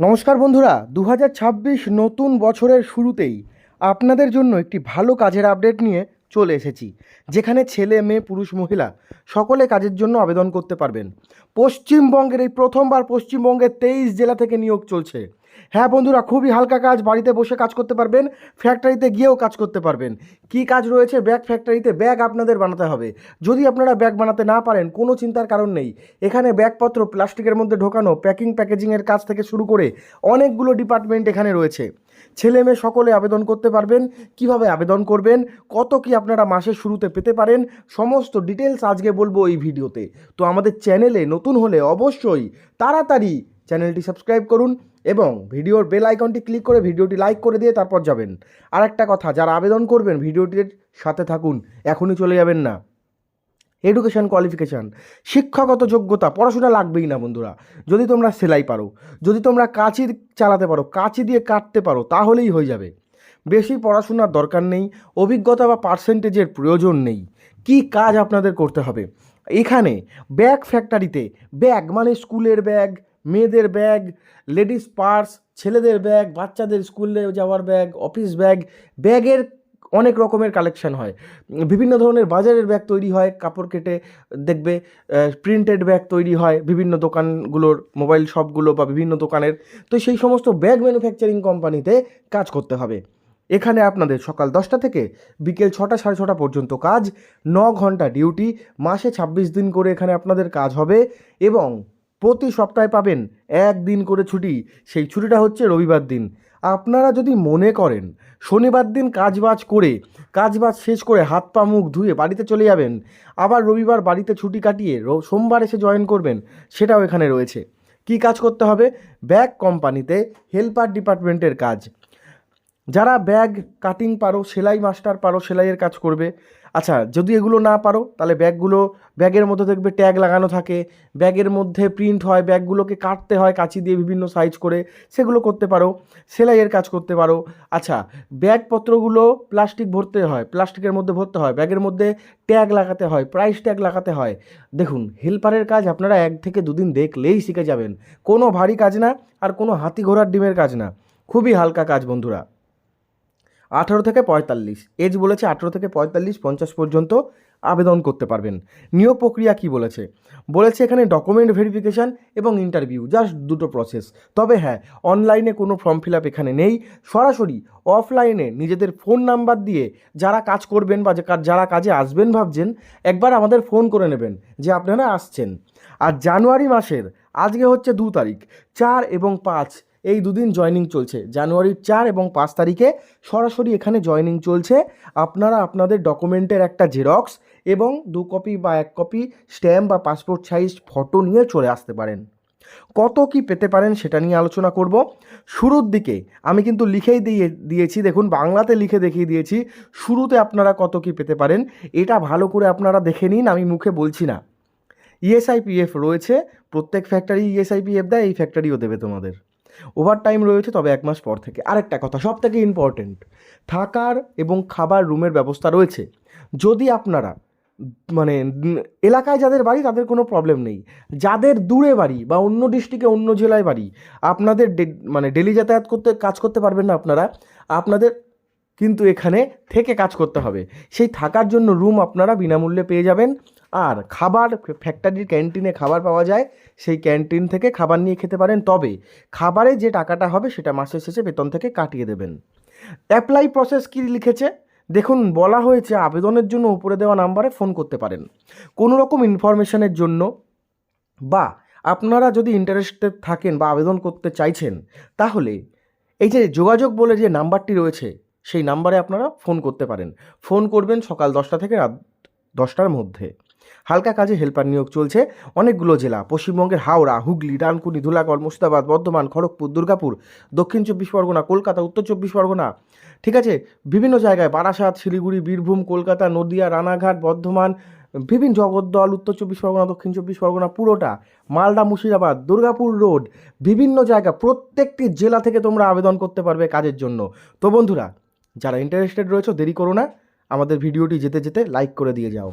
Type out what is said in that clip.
নমস্কার বন্ধুরা, 2026 নতুন বছরের শুরুতেই আপনাদের জন্য একটি ভালো কাজের আপডেট নিয়ে চলে এসেছি, যেখানে ছেলে মেয়ে পুরুষ মহিলা সকলে কাজের জন্য আবেদন করতে পারবেন। পশ্চিমবঙ্গের এই প্রথমবার পশ্চিমবঙ্গের 23 জেলা থেকে নিয়োগ চলছে। হ্যাঁ বন্ধুরা, খুবই হালকা কাজ, বাড়িতে বসে কাজ করতে পারবেন, ফ্যাক্টরিতে গিয়েও কাজ করতে পারবেন। কি কাজ রয়েছে? ব্যাগ ফ্যাক্টরিতে ব্যাগ আপনাদের বানাতে হবে। যদি আপনারা ব্যাগ বানাতে না পারেন, কোনো চিন্তার কারণ নেই। এখানে ব্যাগপত্র প্লাস্টিকের মধ্যে ঢোকানো, প্যাকেজিংয়ের কাজ থেকে শুরু করে অনেকগুলো ডিপার্টমেন্ট এখানে রয়েছে। ছেলে মেয়ে সকলে আবেদন করতে পারবেন। কিভাবে আবেদন করবেন, কত কি আপনারা মাসের শুরুতে পেতে পারেন, সমস্ত ডিটেলস আজকে বলবো এই ভিডিওতে। তো আমাদের চ্যানেলে নতুন হলে অবশ্যই তাড়াতাড়ি চ্যানেলটি সাবস্ক্রাইব করুন এবং ভিডিওর বেল আইকনটি ক্লিক করে ভিডিওটি লাইক করে দিয়ে তারপর যাবেন। আর একটা কথা, যারা আবেদন করবেন ভিডিওটির সাথে থাকুন, এখনই চলে যাবেন না। এডুকেশান কোয়ালিফিকেশান, শিক্ষাগত যোগ্যতা, পড়াশোনা লাগবেই না বন্ধুরা। যদি তোমরা সেলাই পারো, যদি তোমরা কাঁচি চালাতে পারো, কাঁচি দিয়ে কাটতে পারো, তাহলেই হয়ে যাবে। বেশি পড়াশোনার দরকার নেই, অভিজ্ঞতা বা পার্সেন্টেজের প্রয়োজন নেই। কি কাজ আপনাদের করতে হবে? এখানে ব্যাগ ফ্যাক্টরিতে ব্যাগ মানে স্কুলের ব্যাগ, মেয়েদের ব্যাগ, লেডিস পার্স, ছেলেদের ব্যাগ, বাচ্চাদের স্কুলে যাওয়ার ব্যাগ, অফিস ব্যাগ, ব্যাগের অনেক রকমের কালেকশন হয়। বিভিন্ন ধরনের বাজারের ব্যাগ তৈরি হয়, কাপড় কেটে দেখবে প্রিন্টেড ব্যাগ তৈরি হয় বিভিন্ন দোকানগুলোর, মোবাইল শপগুলো বা বিভিন্ন দোকানের। তো সেই সমস্ত ব্যাগ ম্যানুফ্যাকচারিং কোম্পানিতে কাজ করতে হবে। এখানে আপনাদের সকাল 10টা থেকে বিকেল 6টা 6:30 পর্যন্ত কাজ, 9 ঘন্টা ডিউটি, মাসে 26 দিন করে এখানে আপনাদের কাজ হবে এবং প্রতি সপ্তাহে পাবেন 1 দিন করে ছুটি। সেই ছুটিটা হচ্ছে রবিবার দিন। আপনারা যদি মনে করেন শনিবার দিন কাজবাজ শেষ করে হাত পা মুখ ধুয়ে বাড়িতে চলে যাবেন, আবার রবিবার বাড়িতে ছুটি কাটিয়ে সোমবার এসে জয়েন করবেন, সেটাও এখানে রয়েছে। কি কাজ করতে হবে? ব্যাগ কোম্পানিতে হেল্পার ডিপার্টমেন্টের কাজ। যারা ব্যাগ কাটিং পারো, সেলাই মাস্টার পারো, সেলাইয়ের কাজ করবে। আচ্ছা, যদি এগুলো না পারো তাহলে ব্যাগের মধ্যে দেখবে ট্যাগ লাগানো থাকে, ব্যাগের মধ্যে প্রিন্ট হয়, ব্যাগগুলোকে কাটতে হয় কাঁচি দিয়ে বিভিন্ন সাইজ করে, সেগুলো করতে পারো। সেলাইয়ের কাজ করতে পারো। আচ্ছা, ব্যাগপত্রগুলো প্লাস্টিকের মধ্যে ভরতে হয়, ব্যাগের মধ্যে ট্যাগ লাগাতে হয়, প্রাইস ট্যাগ লাগাতে হয়। দেখুন, হেল্পারের কাজ আপনারা 1 থেকে 2 দিন দেখলেই শিখে যাবেন। কোনো ভারী কাজ না, আর কোনো হাতি ঘোড়ার ডিমের কাজ না, খুবই হালকা কাজ বন্ধুরা। 18 থেকে 45 এজ বলেছে, 18 থেকে 45-50 পর্যন্ত আবেদন করতে পারবেন। নিয়োগ প্রক্রিয়া কি বলেছে? এখানে ডকুমেন্ট ভেরিফিকেশান এবং ইন্টারভিউ, জাস্ট দুটো প্রসেস। তবে হ্যাঁ, অনলাইনে কোনো ফর্ম ফিল আপ এখানে নেই। সরাসরি অফলাইনে নিজেদের ফোন নাম্বার দিয়ে যারা কাজ করবেন বা যারা কাজে আসবেন ভাবছেন, একবার আমাদের ফোন করে নেবেন যে আপনারা আসছেন। আর জানুয়ারি মাসের আজকে হচ্ছে 2 তারিখ, 4 এবং 5 এই দুদিন জয়েনিং চলছে। জানুয়ারির 4 এবং 5 তারিখে সরাসরি এখানে জয়েনিং চলছে। আপনারা আপনাদের ডকুমেন্টের একটা জেরক্স এবং 2 কপি বা 1 কপি স্ট্যাম্প বা পাসপোর্ট সাইজ ফটো নিয়ে চলে আসতে পারেন। কত কি পেতে পারেন সেটা নিয়ে আলোচনা করব। শুরুর দিকে আমি কিন্তু লিখেই দিয়েছি, দেখুন বাংলাতে লিখে দেখিয়ে দিয়েছি শুরুতে আপনারা কত কি পেতে পারেন। এটা ভালো করে আপনারা দেখে নিন, আমি মুখে বলছি না। ইএসআইপিএফ রয়েছে, প্রত্যেক ফ্যাক্টরি ইএসআইপিএফ দেয়, এই ফ্যাক্টরিও দেবে তোমাদের। ওভারটাইম রয়েছে, তবে 1 মাস পর থেকে। আরেকটা কথা সব থেকে ইম্পর্টেন্ট, থাকার এবং খাবার রুমের ব্যবস্থা রয়েছে। যদি আপনারা মানে এলাকায় যাদের বাড়ি তাদের কোনো প্রবলেম নেই, যাদের দূরে বাড়ি বা অন্য ডিস্ট্রিক্টে অন্য জেলায় বাড়ি, আপনাদের ডেলি যাতায়াত করতে কাজ করতে পারবেন না আপনাদের কিন্তু এখানে থেকে কাজ করতে হবে। সেই থাকার জন্য রুম আপনারা বিনামূল্যে পেয়ে যাবেন। আর খাবার ফ্যাক্টরির ক্যান্টিনে খাবার পাওয়া যায়, সেই ক্যান্টিন থেকে খাবার নিয়ে খেতে পারেন। তবে খাবারে যে টাকাটা হবে সেটা মাসের শেষে বেতন থেকে কাটিয়ে দেবেন। অ্যাপ্লাই প্রসেস কী লিখেছে দেখুন, বলা হয়েছে আবেদনের জন্য উপরে দেওয়া নাম্বারে ফোন করতে পারেন কোনো রকম ইনফরমেশনের জন্য, বা আপনারা যদি ইন্টারেস্টেড থাকেন বা আবেদন করতে চাইছেন, তাহলে এই যে যোগাযোগ বলে যে নাম্বারটি রয়েছে সেই নাম্বারে আপনারা ফোন করতে পারেন। ফোন করবেন সকাল 10টা থেকে রাত 10টার মধ্যে। হালকা কাজে হেল্পার নিয়োগ চলছে অনেকগুলো জেলা, পশ্চিমবঙ্গের হাওড়া, হুগলি, ডানকুনি, ধুলাগড়, মুর্শিদাবাদ, বর্ধমান, খড়গপুর, দুর্গাপুর, দক্ষিণ 24 পরগনা, কলকাতা, উত্তর 24 পরগনা, ঠিক আছে, বিভিন্ন জায়গায় বারাসাত, শিলিগুড়ি, বীরভূম, কলকাতা, নদিয়া, রানাঘাট, বর্ধমান, বিভিন্ন জগদ্দল, উত্তর 24 পরগনা, দক্ষিণ 24 পরগনা পুরোটা, মালদা, মুর্শিদাবাদ, দুর্গাপুর রোড, বিভিন্ন জায়গা, প্রত্যেকটি জেলা থেকে তোমরা আবেদন করতে পারবে কাজের জন্য। তো বন্ধুরা, যারা ইন্টারেস্টেড রয়েছে দেরি করো না, আমাদের ভিডিওটি যেতে যেতে লাইক করে দিয়ে যাও।